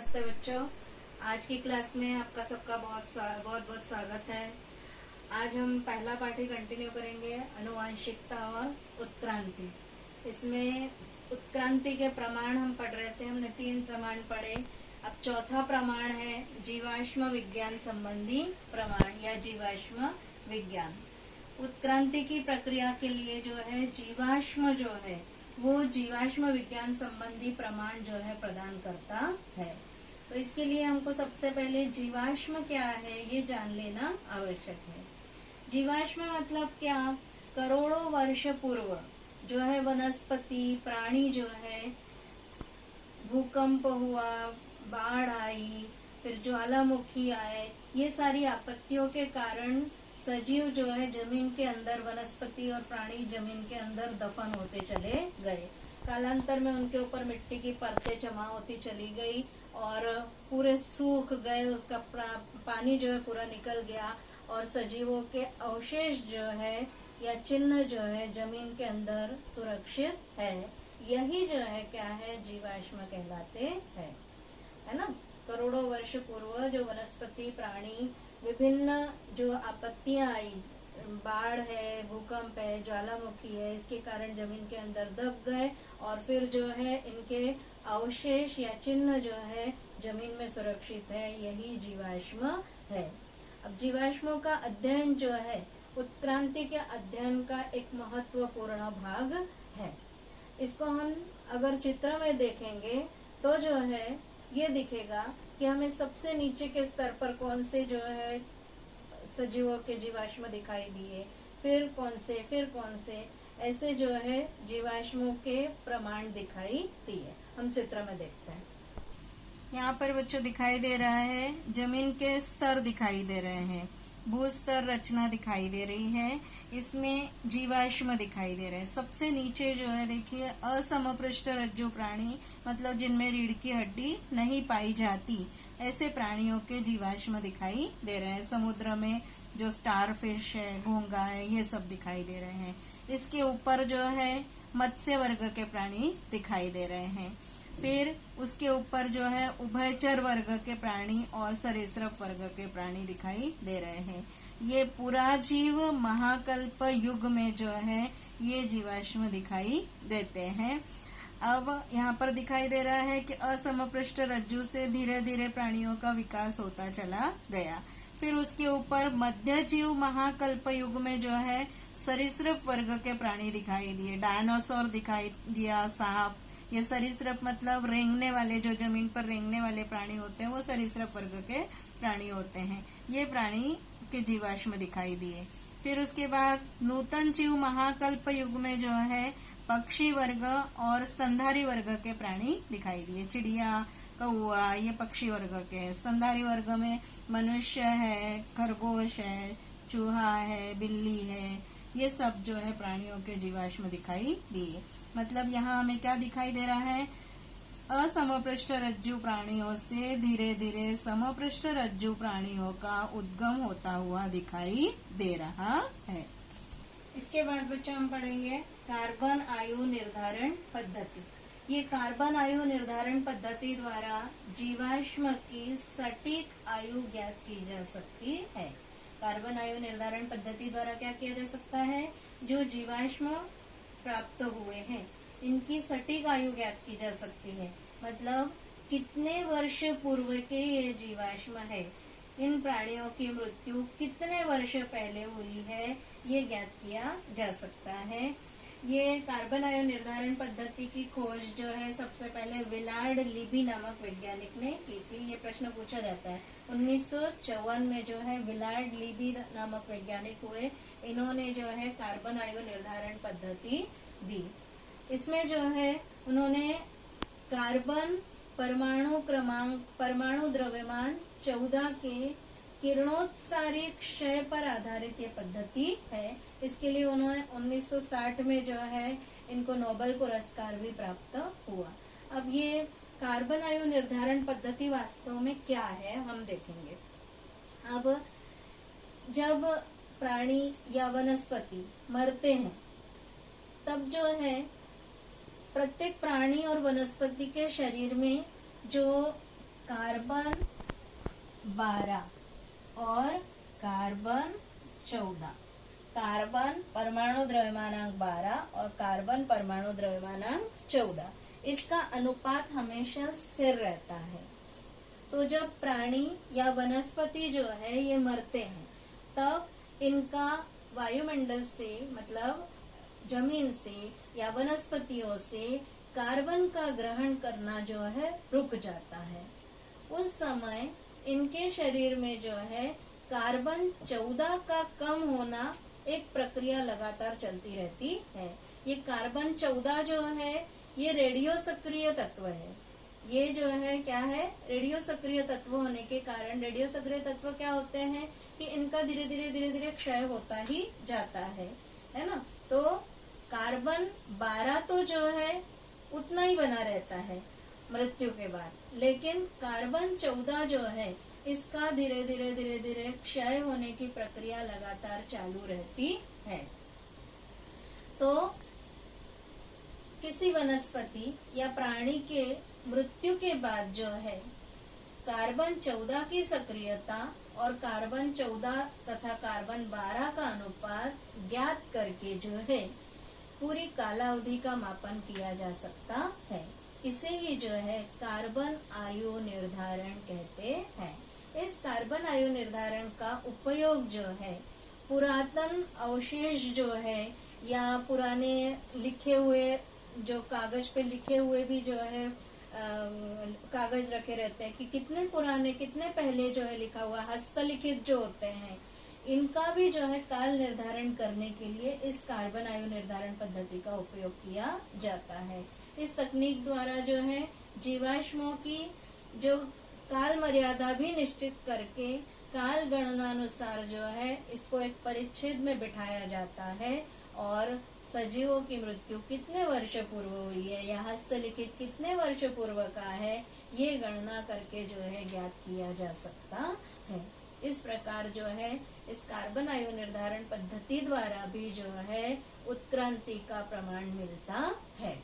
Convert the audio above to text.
नमस्ते बच्चों। आज की क्लास में आपका सबका बहुत बहुत स्वागत है। आज हम पहला पाठ ही कंटिन्यू करेंगे, अनुवांशिकता और उत्क्रांति। इसमें उत्क्रांति के प्रमाण हम पढ़ रहे थे, हमने 3 प्रमाण पढ़े। अब चौथा प्रमाण है जीवाश्म विज्ञान संबंधी प्रमाण या जीवाश्म विज्ञान। उत्क्रांति की प्रक्रिया के लिए जो है जीवाश्म जो है वो जीवाश्म विज्ञान संबंधी प्रमाण जो है प्रदान करता है। तो इसके लिए हमको सबसे पहले जीवाश्म क्या है ये जान लेना आवश्यक है। जीवाश्म मतलब क्या? करोड़ों वर्ष पूर्व जो है वनस्पति प्राणी जो है, भूकंप हुआ, बाढ़ आई, फिर ज्वालामुखी आए, ये सारी आपत्तियों के कारण सजीव जो है जमीन के अंदर, वनस्पति और प्राणी जमीन के अंदर दफन होते चले गए। कालांतर में उनके ऊपर मिट्टी की परतें जमा होती चली गई और पूरे सूख गए, उसका पानी जो है पूरा निकल गया और सजीवों के अवशेष जो है या चिन्ह जो है जमीन के अंदर सुरक्षित है। यही जो है क्या है, जीवाश्म कहलाते हैं, है ना। करोड़ों वर्ष पूर्व जो वनस्पति प्राणी विभिन्न जो आपत्तियां आई, बाढ़ है, भूकंप है, ज्वालामुखी है, इसके कारण जमीन के अंदर दब गए और फिर जो है इनके अवशेष या चिन्ह जो है जमीन में सुरक्षित है, यही जीवाश्म है। अब जीवाश्मों का अध्ययन जो है उत्क्रांति के अध्ययन का एक महत्वपूर्ण भाग है। इसको हम अगर चित्र में देखेंगे तो जो है ये दिखेगा कि हमें सबसे नीचे के स्तर पर कौन से जो है सजीवों के जीवाश्म दिखाई दिए, फिर कौन से ऐसे जो है जीवाश्मों के प्रमाण दिखाई दिए। हम चित्र में देखते हैं। यहाँ पर बच्चों दिखाई दे रहा है, जमीन के स्तर दिखाई दे रहे हैं, भूस्तर रचना दिखाई दे रही है, इसमें जीवाश्म दिखाई दे रहे हैं। सबसे नीचे जो है देखिए असमपृष्ठ रज्जु प्राणी, मतलब जिनमें रीढ़ की हड्डी नहीं पाई जाती, ऐसे प्राणियों के जीवाश्म दिखाई दे रहे हैं। समुद्र में जो स्टार फिश है, घोंगा है, ये सब दिखाई दे रहे हैं। इसके ऊपर जो है मत्स्य वर्ग के प्राणी दिखाई दे रहे हैं। फिर उसके ऊपर जो है उभयचर वर्ग के प्राणी और सरीसृप वर्ग के प्राणी दिखाई दे रहे हैं। ये पुराजीव महाकल्प युग में जो है ये जीवाश्म दिखाई देते हैं। अब यहाँ पर दिखाई दे रहा है कि असमपृष्ठ रज्जु से धीरे धीरे प्राणियों का विकास होता चला गया। फिर उसके ऊपर मध्यजीव महाकल्प युग में जो है सरीसृप वर्ग के प्राणी दिखाई दिए, डायनासोर दिखाई दिया, सांप। ये सरीसृप मतलब रेंगने वाले, जो जमीन पर रेंगने वाले प्राणी होते हैं वो सरीसृप वर्ग के प्राणी होते हैं। ये प्राणी के जीवाश्म दिखाई दिए। फिर उसके बाद नूतन जीव महाकल्प युग में जो है पक्षी वर्ग और स्तनधारी वर्ग के प्राणी दिखाई दिए। चिड़िया, कौआ, ये पक्षी वर्ग के हैं। स्तनधारी वर्ग में मनुष्य है, खरगोश है, चूहा है, बिल्ली है, ये सब जो है प्राणियों के जीवाश्म दिखाई दिए। मतलब यहाँ हमें क्या दिखाई दे रहा है, असमपृष्ठ रज्जु प्राणियों से धीरे धीरे समपृष्ठ रज्जु प्राणियों का उद्गम होता हुआ दिखाई दे रहा है। इसके बाद बच्चों हम पढ़ेंगे कार्बन आयु निर्धारण पद्धति। ये कार्बन आयु निर्धारण पद्धति द्वारा जीवाश्म की सटीक आयु ज्ञात की जा सकती है। कार्बन आयु निर्धारण पद्धति द्वारा क्या किया जा सकता है, जो जीवाश्म प्राप्त हुए हैं इनकी सटीक आयु ज्ञात की जा सकती है। मतलब कितने वर्ष पूर्व के ये जीवाश्म है, इन प्राणियों की मृत्यु कितने वर्ष पहले हुई है, ये ज्ञात किया जा सकता है। ये कार्बन आयु निर्धारण पद्धति की खोज जो है सबसे पहले विलार्ड लिबी नामक वैज्ञानिक ने की थी। ये प्रश्न पूछा जाता है। 1954 में जो है विलार्ड लिबी नामक वैज्ञानिक हुए, इन्होंने जो है कार्बन आयु निर्धारण पद्धति दी। इसमें जो है उन्होंने कार्बन परमाणु द्रव्यमान 14 के किरणोत्सारी क्षय पर आधारित ये पद्धति है। इसके लिए उन्होंने 1960 में जो है इनको नोबेल पुरस्कार भी प्राप्त हुआ। अब ये कार्बन आयु निर्धारण पद्धति वास्तव में क्या है हम देखेंगे। अब जब प्राणी या वनस्पति मरते हैं तब जो है प्रत्येक प्राणी और वनस्पति के शरीर में जो कार्बन 12 और कार्बन 14। कार्बन परमाणु द्रव्यमानांक 12 और कार्बन परमाणु द्रव्यमानांक 14। इसका अनुपात हमेशा स्थिर रहता है। तो जब प्राणी या वनस्पति जो है ये मरते हैं, तब इनका वायुमंडल से, मतलब जमीन से या वनस्पतियों से कार्बन का ग्रहण करना जो है रुक जाता है। उस समय इनके शरीर में जो है कार्बन 14 का कम होना एक प्रक्रिया लगातार चलती रहती है। ये कार्बन 14 जो है ये रेडियो सक्रिय तत्व है। ये जो है क्या है, रेडियो सक्रिय तत्व होने के कारण, रेडियो सक्रिय तत्व क्या होते हैं कि इनका धीरे धीरे क्षय होता ही जाता है ना। तो कार्बन 12 तो जो है उतना ही बना रहता है मृत्यु के बाद, लेकिन कार्बन 14 जो है इसका धीरे धीरे क्षय होने की प्रक्रिया लगातार चालू रहती है। तो किसी वनस्पति या प्राणी के मृत्यु के बाद जो है कार्बन 14 की सक्रियता और कार्बन 14 तथा कार्बन 12 का अनुपात ज्ञात करके जो है पूरी कालावधि का मापन किया जा सकता है। इसे ही जो है कार्बन आयु निर्धारण कहते हैं। इस कार्बन आयु निर्धारण का उपयोग जो है पुरातन अवशेष जो है या पुराने लिखे हुए, जो कागज पे लिखे हुए भी जो है कागज रखे रहते हैं कि कितने पुराने, कितने पहले जो है लिखा हुआ, हस्तलिखित जो होते हैं, इनका भी जो है काल निर्धारण करने के लिए इस कार्बन आयु निर्धारण पद्धति का उपयोग किया जाता है। इस तकनीक द्वारा जो है जीवाश्मों की जो काल मर्यादा भी निश्चित करके काल गणनानुसार जो है इसको एक परिच्छेद में बिठाया जाता है और सजीवों की मृत्यु कितने वर्ष पूर्व हुई है या हस्तलिखित कितने वर्ष पूर्व का है, ये गणना करके जो है ज्ञात किया जा सकता है। इस प्रकार जो है इस कार्बन आयु निर्धारण पद्धति द्वारा भी जो है उत्क्रांति का प्रमाण मिलता है।